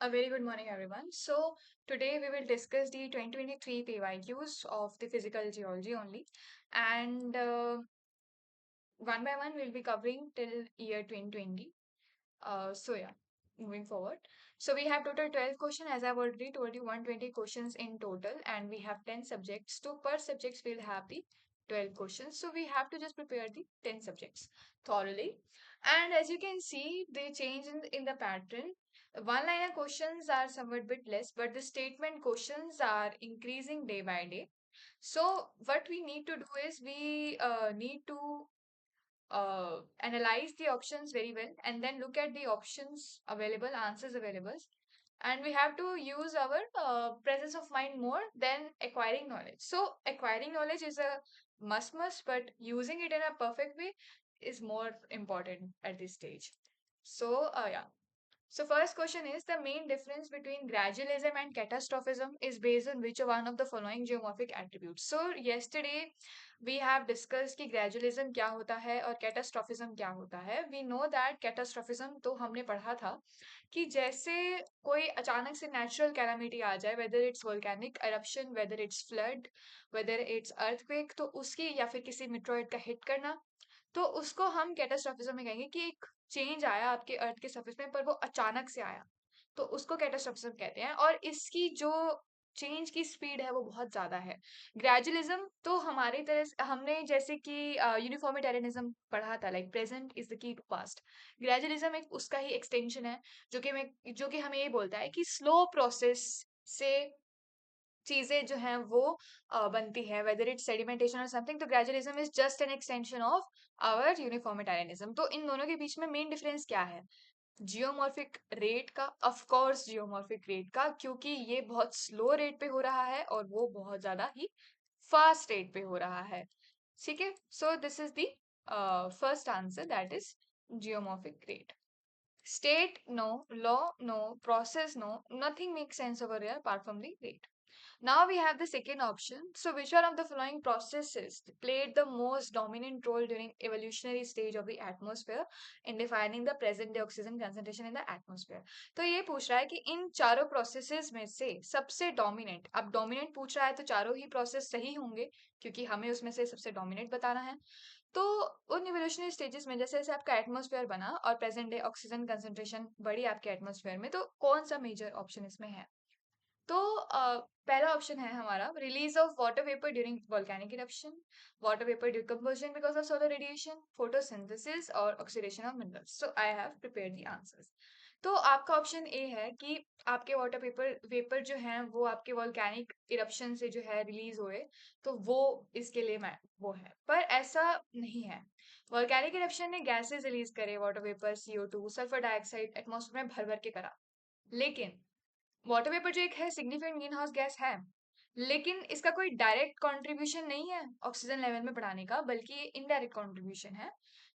A very good morning, everyone. So, today we will discuss the 2023 PYQs of the physical geology only. And one by one, we'll be covering till year 2020. Yeah, moving forward. So, we have total 12 questions. As I've already told you, 120 questions in total. And we have 10 subjects. So, per subjects, we'll have the 12 questions. So, we have to just prepare the 10 subjects thoroughly. And as you can see, they change in the pattern. One-liner questions are somewhat bit less, but the statement questions are increasing day by day. So what we need to do is we need to analyze the options very well and then look at the options available, answers available, and we have to use our presence of mind more than acquiring knowledge. So acquiring knowledge is a must, but using it in a perfect way is more important at this stage. Yeah. So first question is the main difference between gradualism and catastrophism is based on which one of the following geomorphic attributes. So yesterday we have discussed कि gradualism क्या होता है और catastrophism क्या होता है. We know that catastrophism तो हमने पढ़ा था कि जैसे कोई अचानक से natural calamity आ जाए, whether it's volcanic eruption, whether it's flood, whether it's earthquake, तो उसकी या फिर किसी meteoroid का hit करना, तो उसको हम कैटास्ट्रॉफिज्म में कहेंगे कि एक चेंज आया आपके अर्थ के सरफेस में पर वो अचानक से आया, तो उसको कैटास्ट्रॉफिज्म कहते हैं और इसकी जो चेंज की स्पीड है वो बहुत ज्यादा है. ग्रेजुअलिज्म तो हमारी तरह हमने जैसे कि यूनिफॉर्मिटेरियनिज्म पढ़ा था, like present is the key to past. Gradualism एक उसका ही एक्सटेंशन है जो कि हमें ये बोलता है कि स्लो प्रोसेस से चीजें जो हैं वो बनती है, whether it's sedimentation or something. तो gradualism is just an extension of our uniformitarianism. तो इन दोनों के बीच में मेन डिफरेंस क्या है? जियोमॉर्फिक रेट का, ऑफ कोर्स जियोमॉर्फिक रेट का, क्योंकि ये बहुत स्लो रेट पे हो रहा है और वो बहुत ज्यादा ही फास्ट रेट पे हो रहा है. ठीक है, so this is the first answer, that is geomorphic rate. State no, law no, process no, nothing makes sense over here apart from the rate. Now we have the second option. So which one of the following processes played the most dominant role during evolutionary stage of the atmosphere in defining the present day oxygen concentration in the atmosphere? तो ये पूछ रहा है कि इन चारों processes में से सबसे डोमिनेंट, अब डोमिनेंट पूछ रहा है तो चारों ही प्रोसेस सही होंगे क्योंकि हमें उसमें से सबसे डोमिनेंट बताना है. तो उन इवोल्यूशनरी स्टेजेस में जैसे जैसे आपका एटमॉस्फेयर बना और प्रेजेंट डे ऑक्सीजन कंसंट्रेशन बढ़ी आपके एटमॉस्फेयर में, तो कौन सा मेजर ऑप्शन इसमें है? तो पहला ऑप्शन है हमारा release of water vapour during volcanic eruption, water vapour decomposition because of solar radiation, photosynthesis और oxidation of minerals. So I have prepared the answers. तो आपका ऑप्शन ए है कि आपके वाटर वेपर वेपर जो है वो आपके वोल्केनिक इरप्शन से जो है रिलीज हुए, तो वो इसके लिए मैं वो है, पर ऐसा नहीं है. वोल्केनिक इरप्शन ने गैसेस रिलीज करे, water vapour, CO2, sulphur dioxide atmosphere में भर भर के करा. लेकिन वाटर वेपर जो एक है सिग्निफिकेंट ग्रीन हाउस गैस है, लेकिन इसका कोई डायरेक्ट कंट्रीब्यूशन नहीं है ऑक्सीजन लेवल में बढ़ाने का, बल्कि ये इनडायरेक्ट कंट्रीब्यूशन है.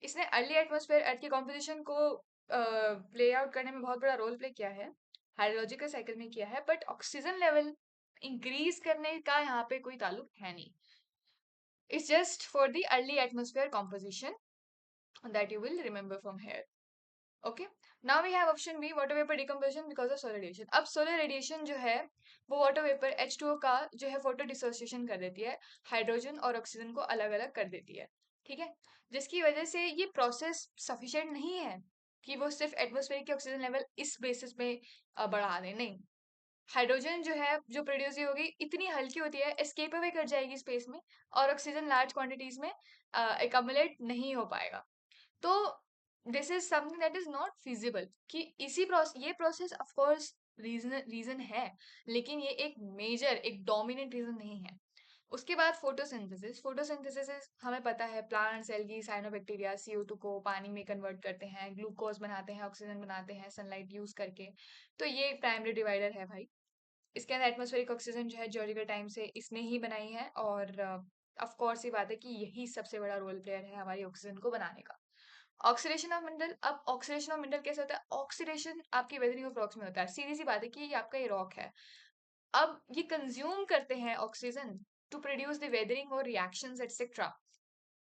इसने अर्ली एटमॉस्फेयर अर्थ की कॉम्पोजिशन को प्ले आउट करने में बहुत बड़ा रोल प्ले किया है, हाइड्रोलॉजिकल साइकिल में किया है, बट ऑक्सीजन लेवल इंक्रीज करने का यहाँ पे कोई ताल्लुक है नहीं. It's just for the early atmosphere composition that you will remember from here. Okay, now we have option B, water vapour decomposition because of solar radiation. अब सोलर रेडिएशन जो है वो वाटर वेपर H2O का जो है photo dissociation कर देती है, हाइड्रोजन और ऑक्सीजन को अलग अलग कर देती है. ठीक है, जिसकी वजह से ये प्रोसेस सफिशिएंट नहीं है कि वो सिर्फ एटमॉस्फेयर की ऑक्सीजन लेवल इस बेसिस पे बढ़ा दे. नहीं, हाइड्रोजन जो है जो प्रोड्यूस होगी इतनी हल्की होती है, एस्केप अवे कर जाएगी स्पेस में और ऑक्सीजन लार्ज क्वांटिटीज में एकमुलेट नहीं हो पाएगा. तो this is something that is not feasible कि इसी प्रोसेस, ये process of course reason reason है, लेकिन ये एक मेजर एक डोमिनेंट रीजन नहीं है. उसके बाद फोटोसिंथेसिस. फोटोसिंथेसिस हमें पता है प्लांट्स, एल्गी, साइनोबैक्टीरिया CO2 को पानी में कन्वर्ट करते हैं, ग्लूकोज बनाते हैं, ऑक्सीजन बनाते हैं सनलाइट यूज करके. तो ये प्राइमरी डिवाइडर है भाई. इसके अंदर एटमॉस्फेरिक ऑक्सीजन जो है जियोलॉजिकल टाइम से इसने ही बनाई है और ऑफ कोर्स ये बात है कि यही सबसे बड़ा रोल प्लेयर है हमारी ऑक्सीजन को बनाने का. Oxidation of mineral. अब ऑक्सीडेशन ऑफ मिनरल कैसे होता है? ऑक्सीडेशन आपकी वेदरिंग ऑफ रॉक्स में होता है. सीधी सी बात है कि ये आपका ये रॉक है, अब ये कंज्यूम करते हैं oxygen to produce the weathering और रिएक्शंस एटसेट्रा.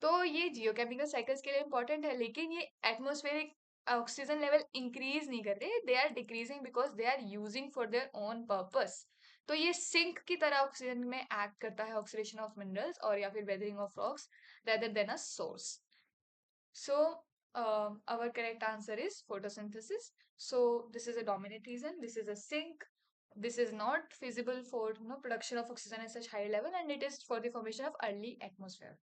तो ये जियोकेमिकल साइकिल्स के लिए इंपॉर्टेंट है, लेकिन ये एटमॉस्फेरिक ऑक्सीजन लेवल इंक्रीज नहीं कर रहे, they are decreasing because they are using for their own purpose. तो ये सिंक की तरह ऑक्सीजन में एक्ट करता है, ऑक्सीडेशन ऑफ मिनरल्स और या फिर weathering of rocks, rather than a source. So our correct answer is photosynthesis. So this is a dominant reason. This is a sink. This is not feasible for production of oxygen at such high level, and it is for the formation of early atmosphere.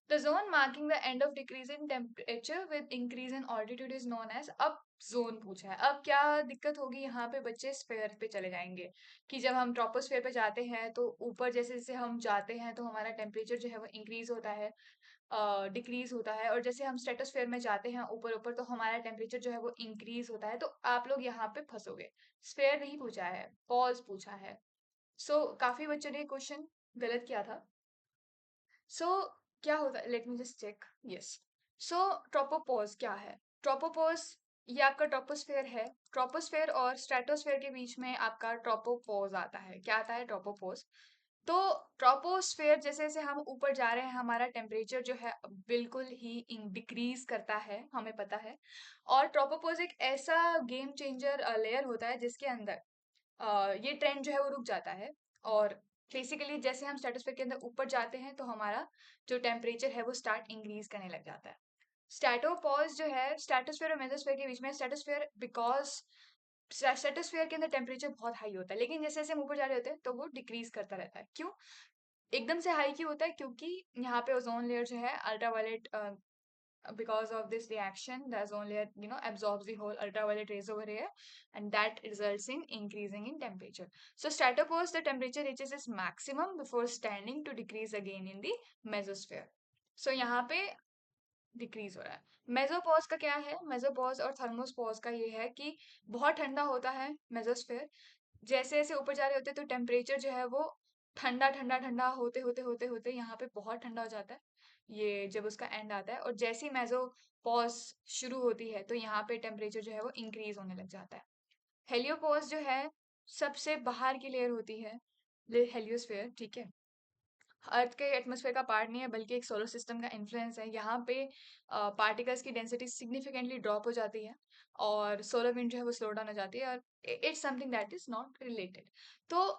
The zone marking the end of decrease in temperature with increase in altitude is known as up zone पूछा है। अब क्या दिक्कत होगी, यहाँ पे बच्चे sphere पे चले जाएंगे कि जब हम ट्रोपोस्फेयर पे जाते हैं तो ऊपर जैसे जैसे हम जाते हैं तो हमारा टेम्परेचर जो है वो इंक्रीज होता है, डिक्रीज होता है, और जैसे हम स्ट्रेटोस्फेयर में जाते हैं ऊपर ऊपर तो हमारा टेम्परेचर जो है वो इंक्रीज होता है। तो आप लोग यहाँ पे फंसोगे, स्फेयर नहीं पूछा है, पॉज पूछा है। काफी बच्चों ने क्वेश्चन गलत किया था। क्या होता है, let me just check. Yes, tropopause क्या है? ट्रोपोपॉज ये आपका ट्रोपोस्फेयर है। ट्रोपोस्फेयर और स्ट्रेटोस्फेयर के बीच में आपका ट्रोपोपॉज आता है। क्या आता है? ट्रोपोपॉज। तो ट्रोपोस्फेयर जैसे जैसे हम ऊपर जा रहे हैं हमारा टेम्परेचर जो है बिल्कुल ही डिक्रीज करता है, हमें पता है। और ट्रोपोपॉज एक ऐसा गेम चेंजर लेयर होता है जिसके अंदर ये ट्रेंड जो है वो रुक जाता है। और बेसिकली जैसे हम स्ट्रेटोस्फेयर के अंदर ऊपर जाते हैं तो हमारा जो टेम्परेचर है वो स्टार्ट इंक्रीज करने लग जाता है। स्ट्रेटोपॉज जो है स्ट्रेटोस्फेयर और मेसोस्फेयर के बीच में, स्ट्रेटोस्फेयर बिकॉज स्ट्रेटोस्फेयर के अंदर टेम्परेचर बहुत हाई होता है, लेकिन जैसे जैसे हम ऊपर जा रहे होते हैं तो वो डिक्रीज करता रहता है। क्यों एकदम से हाई क्यों होता है? क्योंकि यहाँ पे ओजोन लेयर जो है ultraviolet, because of this reaction the ozone layer absorbs the whole ultraviolet rays over here, and that results in increasing in temperature. So stratopause, the temperature reaches its maximum before standing to decrease again in the mesosphere. So यहाँ पे decrease हो रहा है। Mesopause का क्या है? Mesopause और थर्मोस्पॉज का ये है कि बहुत ठंडा होता है मेसोस्फेयर, जैसे जैसे ऊपर जा रहे होते हैं तो टेम्परेचर जो है वो ठंडा ठंडा ठंडा होते होते होते होते यहाँ पे बहुत ठंडा हो जाता है, ये जब उसका एंड आता है। और जैसे ही मेसो पॉज शुरू होती है तो यहाँ पे टेम्परेचर जो है वो इंक्रीज होने लग जाता है। हेलियोपॉज जो है सबसे बाहर की लेयर होती है, हेलियोस्फेयर, ठीक है, अर्थ के एटमॉस्फेयर का पार्ट नहीं है बल्कि एक सोलर सिस्टम का इन्फ्लुएंस है। यहाँ पे पार्टिकल्स की डेंसिटी सिग्निफिकेंटली ड्रॉप हो जाती है और सोलर विंड जो है वो स्लो डाउन हो जाती है, और it's something that is not related. तो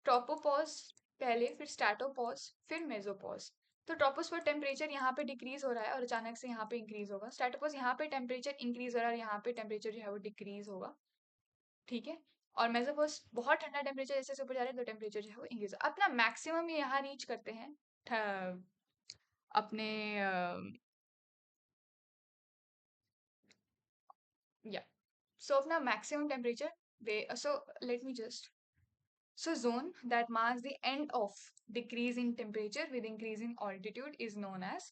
ट्रोपोपॉज पहले, फिर स्ट्रैटोपॉज, फिर मेसोपॉज। तो ट्रोपोस्फेयर टेम्परेचर यहाँ पे डिक्रीज हो रहा है और अचानक से यहाँ पे इंक्रीज होगा। स्ट्रैटोपॉज यहाँ पे टेम्परेचर इंक्रीज हो रहा है और यहाँ पे टेम्परेचर जो है वो डिक्रीज होगा, ठीक है। और मेसोपॉज बहुत ठंडा टेम्परेचर, जैसे जैसे ऊपर जा रहे हैं तो टेम्परेचर जो है वो इंक्रीज, अपना मैक्सिमम ये यहाँ रीच करते हैं अपने या सो अपना maximum temperature they. So let me just, so zone that marks the end of decrease in temperature with increase in altitude is known as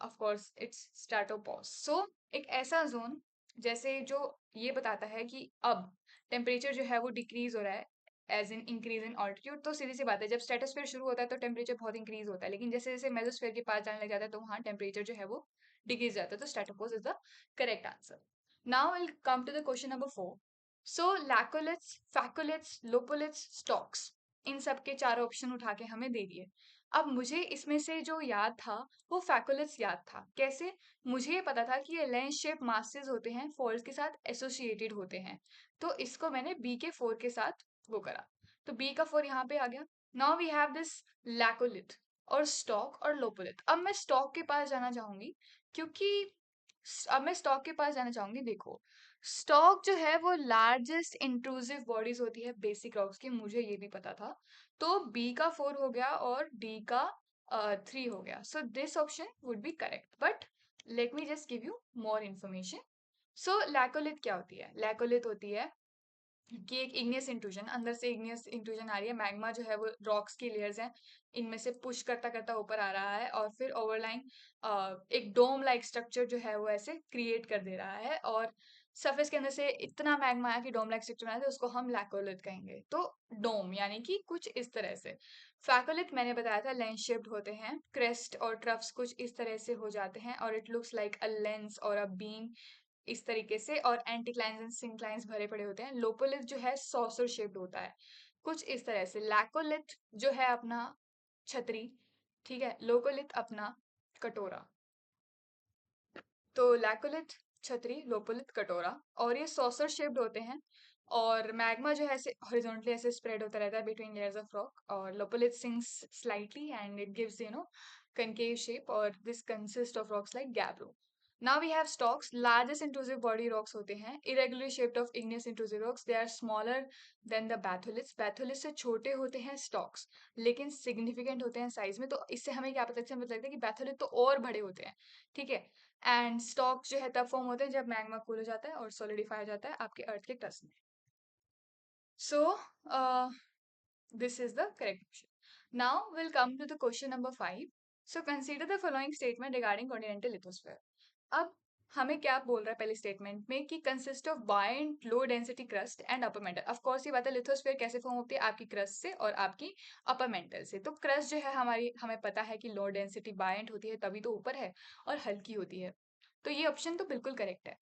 of course it's stratopause. So एक ऐसा zone जैसे जो ये बताता है कि अब टेम्परेचर जो है वो डिक्रीज हो रहा है as in increase in altitude. तो सीधी सी बात है, जब स्ट्रेटोस्फेयर शुरू होता है तो टेम्परेचर बहुत इंक्रीज होता है, लेकिन जैसे जैसे मेसोस्फेयर के पास जाने लग जाता है तो वहाँ टेम्परेचर जो है वो डिक्रीज जाता है। तो stratopause is the correct answer. Now will come to the question number 4। So laccoliths, phacoliths, lopoliths, stocks, इन सब के चार ऑप्शन उठा के हमें दे दिए। अब मुझे इसमें से जो याद था वो फैकोलिथ्स याद था। कैसे? मुझे ये पता था कि ये लेंस शेप मासेस होते हैं, फोल्ड्स के साथ एसोसिएटेड होते हैं, तो इसको मैंने बी के 4 के साथ वो करा, तो बी का 4 यहाँ पे आ गया। Now we have this laccolith और स्टॉक और लोपोलिथ। अब मैं स्टॉक के पास जाना चाहूंगी, क्योंकि अब मैं स्टॉक के पास जाना चाहूंगी। देखो, स्टॉक जो है वो लार्जेस्ट इंट्रूसिव बॉडीज होती है बेसिक रॉक्स की, मुझे ये भी पता था। तो बी का 4 हो गया और डी का 3 हो गया। So this option would be correct, but let me just give you more information. So laccolith क्या होती है? लैकोलिथ होती है कि एक इग्नियस इंट्रूजन, अंदर से इग्नियस इंट्रूजन आ रही है, मैग्मा जो है वो रॉक्स की लेयर्स हैं, इनमें से पुश करता करता ऊपर आ रहा है और फिर ओवरलाइन एक डोम लाइक स्ट्रक्चर जो है वो ऐसे क्रिएट कर दे रहा है, और सरफेस के अंदर से इतना मैग्मा है कि डोम लाइक स्ट्रक्चर बना है, तो उसको हम लैकोलिथ कहेंगे। तो डोम यानी कि कुछ इस तरह से। फैकोलिथ मैंने बताया था लेंस शेप्ड होते हैं, क्रेस्ट और ट्रफ्स कुछ इस तरह से हो जाते हैं, और it looks like a lens और अ बीम इस तरीके से, और एंटीक्लाइंस एंड सिंक्लाइंस भरे पड़े होते हैं। लोपोलिथ जो है सॉसर शेप्ड होता है, कुछ इस तरह से। लैकोलिथ जो है अपना छतरी, ठीक है, लोकोलिथ अपना कटोरा। तो लैकोलिथ छतरी, लोपोलिथ, कटोरा, और ये सॉसर शेप्ड होते हैं। और मैग्मा जो है ऐसे हॉरिजॉन्टली ऐसे स्प्रेड होता रहता है बिटवीन लेयर्स ऑफ रॉक। और lopolith sinks slightly and it gives concave shape, और this consists of rocks like gabbro. Now we have stalks. Largest intrusive body rocks होते हैं irregularly shaped of igneous intrusive rocks. They are smaller than the batholiths. Batholiths से छोटे होते हैं stalks, लेकिन significant होते हैं साइज में। तो इससे हमें क्या पता लगता है कि batholith तो और बड़े होते हैं, ठीक है। एंड stalks जो है तब फॉर्म होते हैं जब मैग्मा कूल हो जाता है और सॉलिडिफाई हो जाता है आपके अर्थ के क्रस्ट में। सो this is the correct option. Now we'll come to the question number 5. So consider the following statement regarding continental lithosphere. अब हमें क्या बोल रहा है पहले स्टेटमेंट में कि consist of buoyant low density crust and upper mantle. Of course ये बात है, लिथोस्फीयर कैसे फॉर्म होती है आपकी क्रस्ट से और आपकी अपर मेंटल से। तो क्रस्ट जो है हमारी, हमें पता है कि लो डेंसिटी बायंट होती है तभी तो ऊपर है, और हल्की होती है। तो ये ऑप्शन तो बिल्कुल करेक्ट है।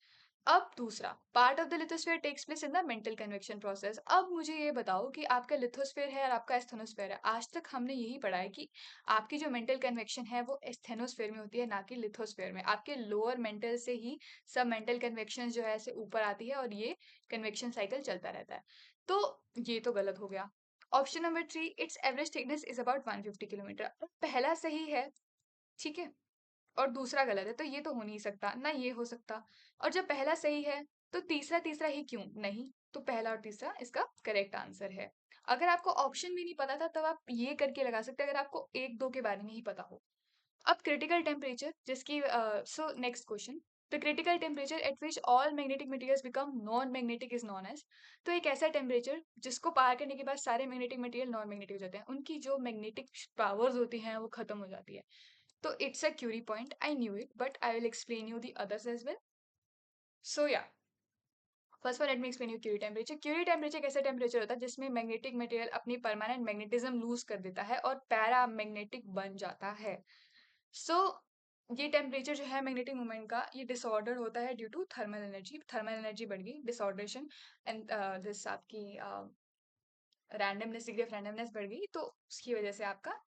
अब दूसरा, part of the lithosphere takes place in the mantle convection process. अब मुझे ये बताओ कि आपका लिथोस्फीयर है और आपका एस्थेनोस्फीयर है। आज तक हमने यही पढ़ा है कि आपकी जो मेंटल कन्वेक्शन है वो एस्थेनोस्फीयर में होती है, ना कि लिथोस्फीयर में। आपके लोअर मेंटल से ही सब मेंटल कन्वेक्शन जो है ऐसे ऊपर आती है और ये कन्वेक्शन साइकिल चलता रहता है। तो ये तो गलत हो गया। Option number 3, it's average thickness is about 150 kilometre. पहला सही है, ठीक है, और दूसरा गलत है, तो ये तो हो नहीं सकता, ना ये हो सकता। और जब पहला सही है तो तीसरा तीसरा ही क्यों नहीं? तो पहला और तीसरा इसका करेक्ट आंसर है। अगर आपको ऑप्शन भी नहीं पता था तब आप ये करके लगा सकते हैं, अगर आपको एक दो के बारे में ही पता हो। अब क्रिटिकल टेम्परेचर, जिसकी so next question, the critical temperature at which all magnetic materials become non magnetic is non as. तो एक ऐसा टेम्परेचर जिसको पार करने के बाद सारे मैग्नेटिक मटेरियल नॉन मैग्नेटिक हो जाते हैं, उनकी जो मैग्नेटिक पावर्स होती हैं वो खत्म हो जाती है। So it's a Curie point. I knew it, but I will explain you the others as well. So yeah, first one let me explain you Curie temperature. Curie temperature कैसा temperature होता है जिसमें मैग्नेटिक मटेरियल अपनी permanent magnetism loose कर देता है और paramagnetic बन जाता है। सो ये टेम्परेचर जो है मैग्नेटिक मूवमेंट का, ये डिसऑर्डर होता है ड्यू टू थर्मल एनर्जी बढ़ गई, डिसऑर्डरेशन एंड दिस आपकी रैंडमनेस, डिग्री ऑफ रैंडमनेस बढ़ गई, तो उसकी वजह से आपका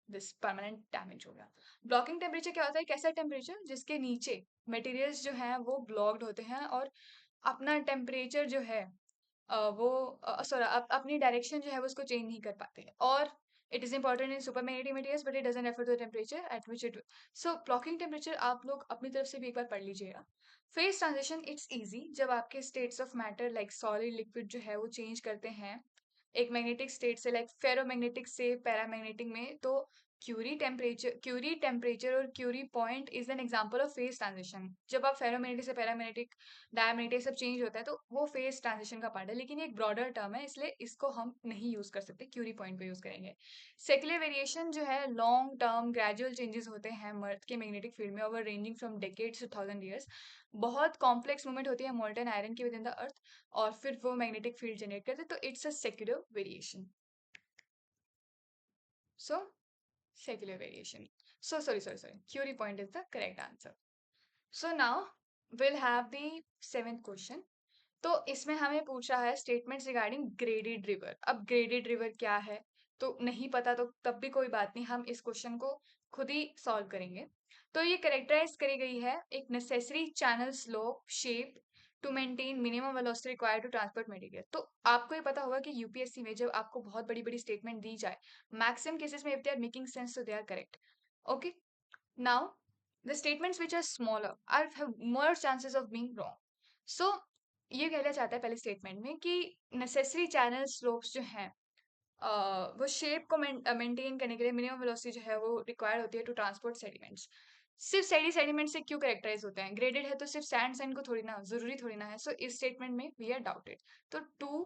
दिस परमानेंट डैमेज हो गया। ब्लॉकिंग टेम्परेचर क्या होता है? एक ऐसा टेम्परेचर जिसके नीचे मटेरियल्स जो हैं वो ब्लॉक्ड होते हैं और अपना टेम्परेचर जो है वो सॉरी अपनी डायरेक्शन जो है वो उसको चेंज नहीं कर पाते। और it is important in super magnetic materials but it doesn't refer to the temperature at which it. So blocking temperature आप लोग अपनी तरफ से भी एक बार पढ़ लीजिएगा। फेज ट्रांजिशन, इट्स इजी जब आपके states of matter like solid liquid जो है वो चेंज करते हैं एक मैग्नेटिक स्टेट से, लाइक फेरोमैग्नेटिक से पैरामैग्नेटिक में। तो क्यूरी टेम्परेचर और Curie point is an example of phase transition. जब आप फेरोमैग्नेटिक से पैरामैग्नेटिक, डायमैग्नेटिक सब चेंज होता है तो वो फेज ट्रांजिशन का पार्ट है, लेकिन ये एक ब्रॉडर टर्म है इसलिए इसको हम नहीं यूज कर सकते, क्यूरी पॉइंट पे यूज करेंगे। सेक्युलर वेरिएशन जो है लॉन्ग टर्म ग्रेजुअल चेंजेस होते हैं मर्थ के मैग्नेटिक फील्ड में over ranging from decades to 1000 years। बहुत कॉम्प्लेक्स मूवमेंट होती है मोल्टन आयरन की विद इन द अर्थ, और फिर वो मैग्नेटिक फील्ड जनरेट करते हैं, तो it's a secular variation. So secular variation. So sorry. Curie point is the correct answer. So now we'll have the seventh question. तो इसमें हमें पूछ रहा है स्टेटमेंट्स रिगार्डिंग ग्रेडेड रिवर। अब ग्रेडेड रिवर क्या है तो नहीं पता, तो तब भी कोई बात नहीं, हम इस क्वेश्चन को खुद ही सॉल्व करेंगे। तो ये करेक्टराइज करी गई है एक necessary channel slope shape to maintain minimum velocity required to transport material. तो आपको ये पता होगा कि यूपीएससी में जब आपको बहुत बड़ी बड़ी स्टेटमेंट दी जाए, मैक्सिमम केसेस में if they are making sense तो they are correct. Okay, now the statements which are smaller or have more chances of being wrong. सो ये कहना चाहता है पहले स्टेटमेंट में कि नेसेसरी चैनल स्लोप्स जो हैं वो शेप को मेंटेन करने के लिए मिनिमम वेलोसिटी जो है वो रिक्वायर्ड होती है टू ट्रांसपोर्ट सेडिमेंट्स। सिर्फ सैडी सेडिमेंट से क्यों कैरेक्टराइज होते हैं? ग्रेडेड है तो सिर्फ सैंड सैंड को थोड़ी ना, जरूरी थोड़ी ना है। सो इस स्टेटमेंट में वी आर डाउटेड। तो टू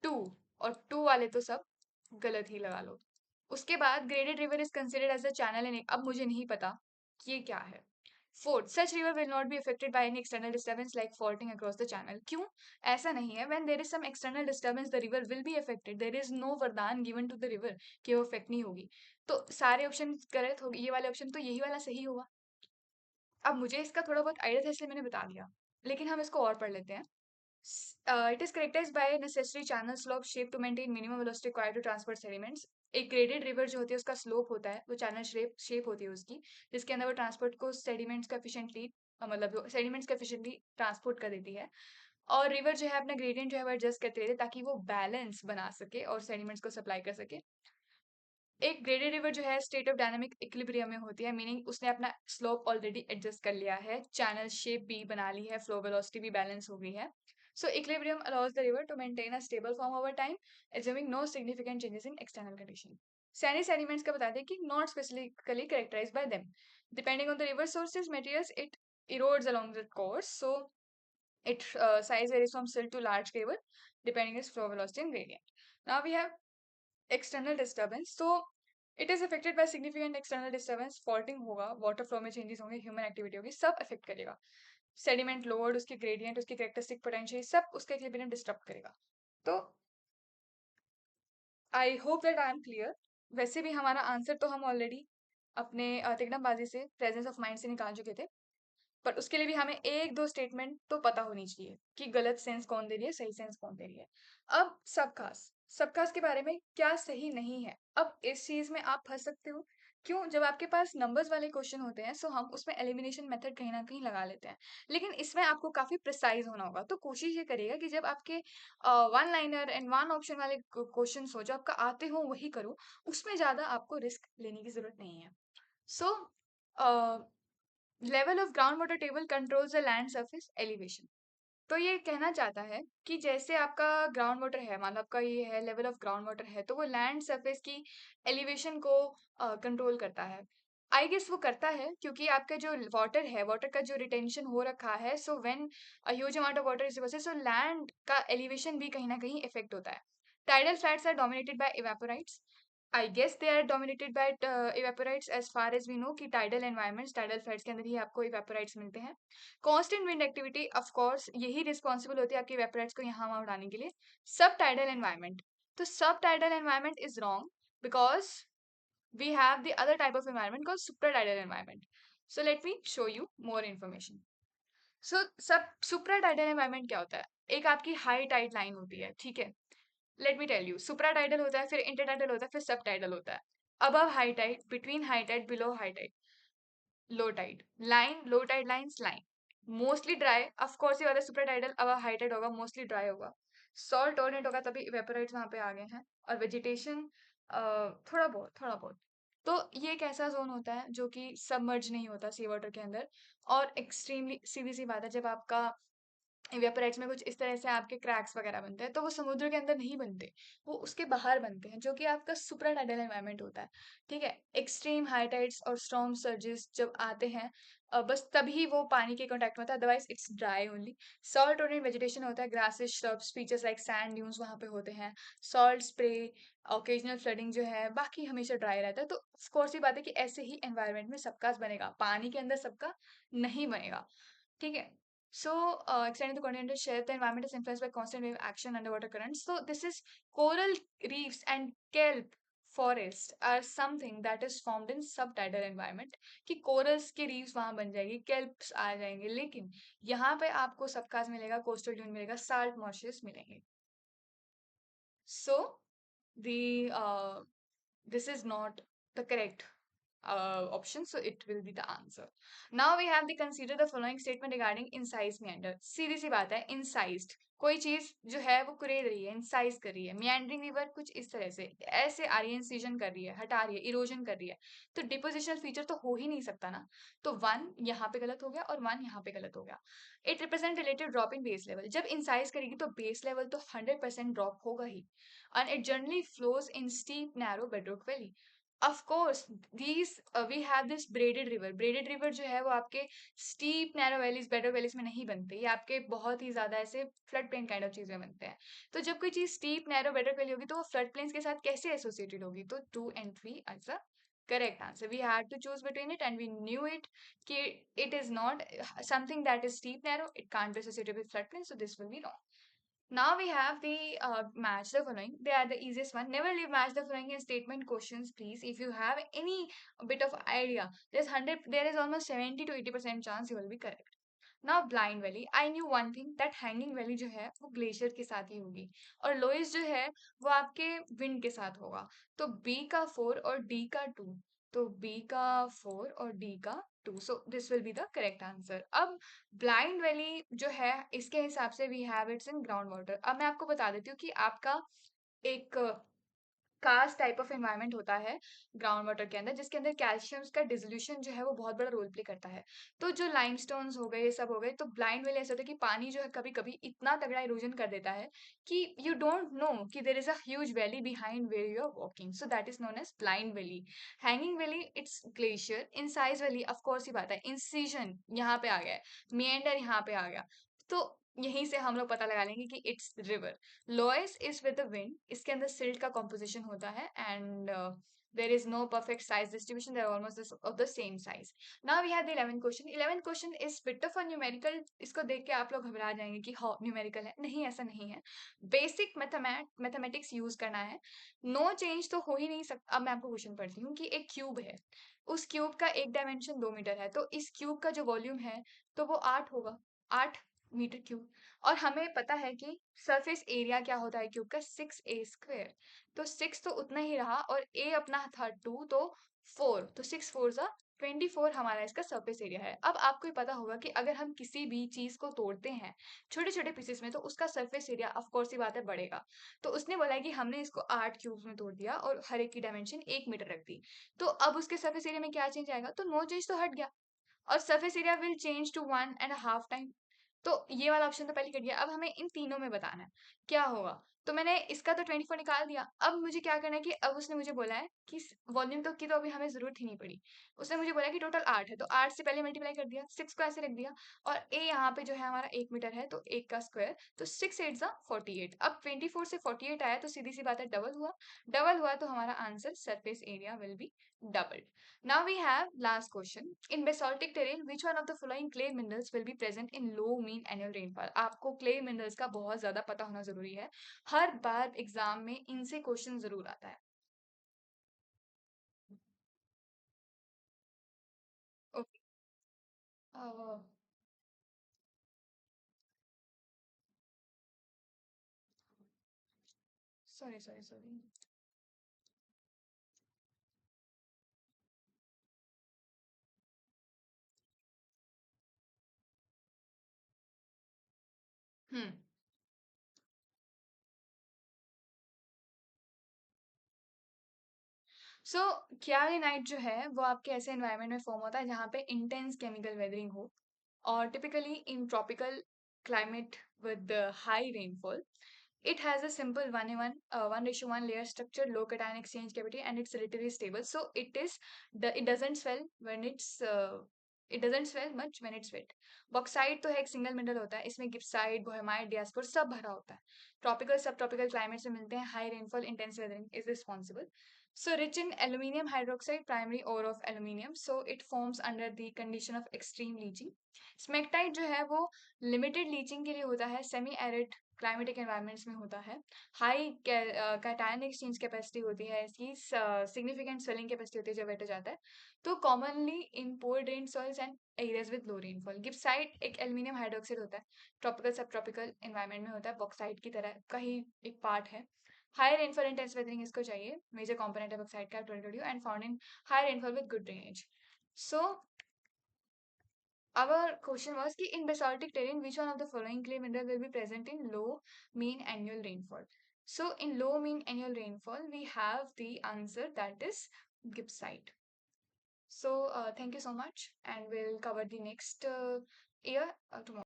टू और टू वाले तो सब गलत ही लगा लो। उसके बाद graded river is considered as a channel in, अब मुझे नहीं पता कि ये क्या है। Fourth, such river will not be affected by any external disturbance like faulting across the channel. क्यों? ऐसा नहीं है। When there is some external disturbance, the river will be affected. There is no वरदान given to the river कि वो affect नहीं होगी। तो सारे ऑप्शन गलत होगी, ये वाले ऑप्शन, तो यही वाला सही होगा। अब मुझे इसका थोड़ा बहुत आइडिया था इसलिए मैंने बता दिया, लेकिन हम इसको और पढ़ लेते हैं। It is characterized by necessary channel slope shape to maintain minimum velocity required to transport sediments. एक ग्रेडेड रिवर जो होती है उसका स्लोप होता है, वो चैनल शेप होती है उसकी, जिसके अंदर वो ट्रांसपोर्ट को सेडिमेंट्स को एफिशिएंटली मतलब सेडिमेंट्स को एफिशिएंटली ट्रांसपोर्ट कर देती है। और रिवर जो है अपना ग्रेडियंट जो है वो एडजस्ट करते रहते हैं ताकि वो बैलेंस बना सके और सेडिमेंट्स को सप्लाई कर सके। एक ग्रेडेड रिवर जो है स्टेट ऑफ डायनामिक इक्विलिब्रियम में होती है, मीनिंग उसने अपना स्लोप ऑलरेडी एडजस्ट कर लिया है, चैनल शेप भी बना ली है, फ्लो वेलोसिटी भी बैलेंस हो गई है। So equilibrium allows the river to maintain a stable form over time, assuming no significant changes in external condition. सैनी सेडिमेंट्स का बता दें कि not specifically characterized by them. Depending on the river sources materials, it erodes along the course. So it size varies from sill to large cable depending on its flow velocity and gradient. Now we have external disturbance. So it is affected by significant external disturbance. Faulting होगा, water flow में changes होंगे, human activity होगी, सब affect करेगा. Sediment load, उसकी gradient, उसकी characteristic potential, सब उसका equilibrium disturb करेगा. तो I hope that I am clear. वैसे भी हमारा आंसर तो हम ऑलरेडी अपने तिकड़मबाजी से, प्रेजेंस ऑफ माइंड से निकाल चुके थे, पर उसके लिए भी हमें एक दो स्टेटमेंट तो पता होनी चाहिए कि गलत सेंस कौन दे रही है, सही सेंस कौन दे रही है। अब सबकास्ट, सबकास्ट के बारे में क्या सही नहीं है, अब इस चीज में आप फंस सकते हो। क्यों? जब आपके पास नंबर्स वाले क्वेश्चन होते हैं सो हम उसमें एलिमिनेशन मेथड कहीं ना कहीं लगा लेते हैं, लेकिन इसमें आपको काफी प्रिसाइज होना होगा। तो कोशिश ये करिएगा कि जब आपके one liner and one option वाले क्वेश्चन हो जो आपका आते हो वही करो, उसमें ज्यादा आपको रिस्क लेने की जरूरत नहीं है। सो level of ground water table controls the land surface elevation. तो ये कहना चाहता है कि जैसे आपका ग्राउंड वाटर है, मतलब आपका ये है लेवल ऑफ ग्राउंड वाटर है, तो वो लैंड सरफेस की एलिवेशन को कंट्रोल करता है। आई गेस वो करता है क्योंकि आपका जो वाटर है, वाटर का जो रिटेंशन हो रखा है, so when huge amount of water is so land का एलिवेशन भी कहीं ना कहीं इफेक्ट होता है। Tidal flats are dominated by evaporites. I guess they are dominated by evaporites as far as we know कि टाइडल एनवायरमेंट्स, टाइडल फ्लैट्स के अंदर ही आपको इवेपोराइट्स मिलते हैं। Constant wind activity of course यही रिस्पॉन्सिबल होती है आपके इवेपोराइट्स को यहाँ वहाँ उड़ाने के लिए। सब टाइडल एनवायरमेंट, तो सब tidal environment is wrong because we have the other type of environment called supratidal environment. So let me show you more information. So सब supratidal environment क्या होता है? एक आपकी हाई टाइड लाइन होती है, ठीक है? लेट मी टेल यू, सुप्राटाइडल होता है, फिर इंटरटाइडल होता है, फिर सबटाइडल होता है। Above high tide, between high tide, below high tide, low tide line, low tide lines line. Mostly dry, of course ये वाला सुप्राटाइडल अब हाई टाइड होगा, मोस्टली ड्राई होगा। सॉल्ट टॉलरेंट होगा तभी इवेपोरेट्स वहां पे आ गए हैं। और वेजिटेशन थोड़ा बहुत, थोड़ा बहुत। तो ये एक ऐसा जोन होता है जो कि सबमर्ज नहीं होता सी वाटर के अंदर। और एक्सट्रीमली सीधी सी बात है, जब आपका इवेपोरेट्स में कुछ इस तरह से आपके क्रैक्स वगैरह बनते हैं तो वो समुद्र के अंदर नहीं बनते, वो उसके बाहर बनते हैं, जो कि आपका सुप्राटाइडल एनवायरनमेंट होता है। ठीक है, एक्सट्रीम हाई टाइड्स और स्टॉर्म सर्जेस जब आते हैं बस तभी वो पानी के कांटेक्ट में होता है, otherwise it's dry only. Salt oriented vegetation होता है, grasses, shrubs, features like sand dunes वहां पे होते हैं। सॉल्ट स्प्रे, ओकेजनल फ्लडिंग जो है, बाकी हमेशा ड्राई रहता है। तो ऑफ कोर्स ये बात है कि ऐसे ही एनवायरनमेंट में सबका बनेगा, पानी के अंदर सबका नहीं बनेगा। ठीक है। So, extending the continental shelf, the environment is influenced by constant wave action, underwater currents. So, this is coral reefs and kelp forest are something that is formed in subtidal environment. कि corals के reefs वहां बन जाएगी, kelps आ जाएंगे, लेकिन यहाँ पे आपको सबकास मिलेगा, coastal dune मिलेगा, salt marshes मिलेंगे. So, the this is not the correct option, so it will be the answer. Now we have to consider the following statement regarding incised meander. सीधी सी बात है, incised कोई चीज जो है वो कुरेद रही है, इंसाइज कर रही है। meandering river कुछ इस तरह से ऐसे आ रही है, इंसिजन कर रही है, हटा रही है, इरोजन कर रही है, तो डिपोजिशनल फीचर तो हो ही नहीं सकता ना। तो वन यहाँ पे गलत हो गया और वन यहाँ पे गलत हो गया। It represent relative drop in base level, जब इंसाइज करेगी तो बेस लेवल तो 100% ड्रॉप होगा ही। and it generally flows in steep, narrow bedrock valley. Of course, these we have this braided river. Braided river जो है वो आपके steep, narrow valleys, bedrock valleys में नहीं बनते, ये आपके बहुत ही ज्यादा ऐसे flood plain kind of चीजें बनते हैं। तो जब कोई चीज steep, narrow, bedrock valley होगी तो वो flood plains के साथ कैसे associated होगी? तो 2 and 3 is the correct answer. We had to choose between it and we knew it कि it is not something that is steep, narrow. It can't be associated with flood plains, so this will be wrong. Now we have the match the following. They are the easiest one. Never leave match the following in statement questions, please. If you have any bit of idea, there is almost 70 to 80% chance you will be correct. Now blind valley. I knew one thing that hanging valley जो है वो glacier के साथ ही होगी और Lewis जो है वो आपके विंड के साथ होगा। तो B का 4 और D का 2, तो B का 4 और D का 2. So this will be the correct answer. अब ब्लाइंड वैली जो है इसके हिसाब से we have it's in ground water. अब मैं आपको बता देती हूँ कि आपका एक कास्ट टाइप ऑफ एनवायरनमेंट होता है ग्राउंड वाटर के अंदर, जिसके अंदर कैल्शियम का डिसोल्यूशन जो है वो बहुत बड़ा रोल प्ले करता है. तो जो लाइमस्टोन्स हो गए, ये सब हो गए, तो ब्लाइंड वेल ऐसा होता है कि पानी जो है कभी कभी इतना तगड़ा इरोजन कर देता है कि यू डोंट नो कि there is a huge valley behind where you are walking. So that is known as blind valley. Hanging valley it's glacier. Incised valley of course ही बात है, इंसिजन यहाँ पे आ गया है, मेंडर यहाँ पे आ गया. तो यहीं से हम लोग पता लगा लेंगे कि it's river. Loess is with the wind. इसके अंदर सिल्ट का कॉम्पोजिशन होता है and there is no perfect size distribution. They're almost of the same size. Now we have the 11th question. 11th question is bit of a numerical. इसको देख के आप लोग घबरा जाएंगे कि हाँ न्यूमेरिकल है. नहीं, ऐसा नहीं है. बेसिक मैथमेटिक्स यूज करना है. नो चेंज तो हो ही नहीं सकता. अब मैं आपको क्वेश्चन पढ़ती हूँ कि एक क्यूब है. उस क्यूब का एक डायमेंशन 2 मीटर है, तो इस क्यूब का जो वॉल्यूम है तो वो 8 होगा. 8 मीटर क्यूब. और हमें पता है कि सरफेस एरिया क्या होता है क्यूब का, 6a². तो 6 तो उतना ही रहा और a अपना था 2, तो 4. तो 6 4 हमारा इसका सरफेस एरिया है. अब आपको ही पता होगा कि अगर हम किसी भी चीज को तोड़ते हैं छोटे छोटे पीसेस में, तो उसका सरफेस एरिया ऑफ कोर्स ही बात है बढ़ेगा. तो उसने बोला है कि हमने इसको 8 क्यूब्स में तोड़ दिया और हर एक की डायमेंशन 1 मीटर रख दी. तो अब उसके सरफेस एरिया में क्या चेंज आएगा, तो नो चेंज तो हट गया. और surface area will change to 1.5 time. तो ये वाला ऑप्शन तो पहले कट गया. अब हमें इन तीनों में बताना है क्या होगा. तो मैंने इसका तो 24 निकाल दिया. अब मुझे क्या करना है कि अब उसने मुझे बोला है कि वॉल्यूम तो की तो अभी हमें जरूरत ही नहीं पड़ी. उसने मुझे बोला कि टोटल 8 है, तो 8 से पहले मल्टीप्लाई कर दिया, 6 को ऐसे रख दिया. और ए यहाँ पे जो है हमारा 1 मीटर है, तो 1 का स्क्वायर, तो 6 8 48. अब 24 से 48 आया तो सीधी सी बात है डबल हुआ. डबल हुआ तो हमारा answer surface area will be doubled. Now we have last question. In basaltic terrain, which one of the following clay minerals will be present in low mean annual rainfall? आपको clay minerals का बहुत ज्यादा पता होना जरूरी है. हर बार exam में इनसे क्वेश्चन जरूर आता है. Okay. Sorry sorry sorry. Hmm. So kaolinite जो है वो आपके ऐसे एनवायरनमेंट में फॉर्म होता है जहाँ पे इंटेंस केमिकल वेदरिंग हो, और typically in tropical climate with the high rainfall. It has a simple 1:1, 1:1 layer structure, low cation exchange capacity, and it's relatively stable. So it doesn't swell when it doesn't swell much when it's wet. Bauxite तो है, एक single mineral होता है. इसमें गिप्साइट, बोहेमाइट, डियास्पोर सब भरा होता है. ट्रॉपिकल सब ट्रॉपिकल क्लाइमेट में मिलते हैं. High rainfall, intense weathering is responsible. So rich in aluminium hydroxide, primary ore of aluminium. So it forms under the condition of extreme leaching. Smectite जो है वो लिमिटेड लीचिंग के लिए होता है, सेमी एरिड क्लाइमेटिक एनवायरनमेंट्स में होता है. हाई कैटायन एक्सचेंज कैपेसिटी होती है इसकी, सिग्निफिकेंट स्वेलिंग कैपेसिटी होती है जब वेट हो जाता है. तो commonly in poor drain soils and areas with low rainfall. Gibbsite एक एल्यूमिनियम हाइड्रोक्साइड होता है, ट्रॉपिकल सब ट्रॉपिकल एनवायरनमेंट में होता है, बॉक्साइट की तरह का ही एक पार्ट है. हाई रेनफॉल इंटेंस वेदरिंग इसको चाहिए. मेजर कंपोनेंट है बॉक्साइट का 22 and found in high rainfall with good drainage. So our question was कि in basaltic terrain, which one of the following clay mineral will be present in low mean annual rainfall? So in low mean annual rainfall, we have the answer that is gibbsite. So thank you so much, and we'll cover the next year tomorrow.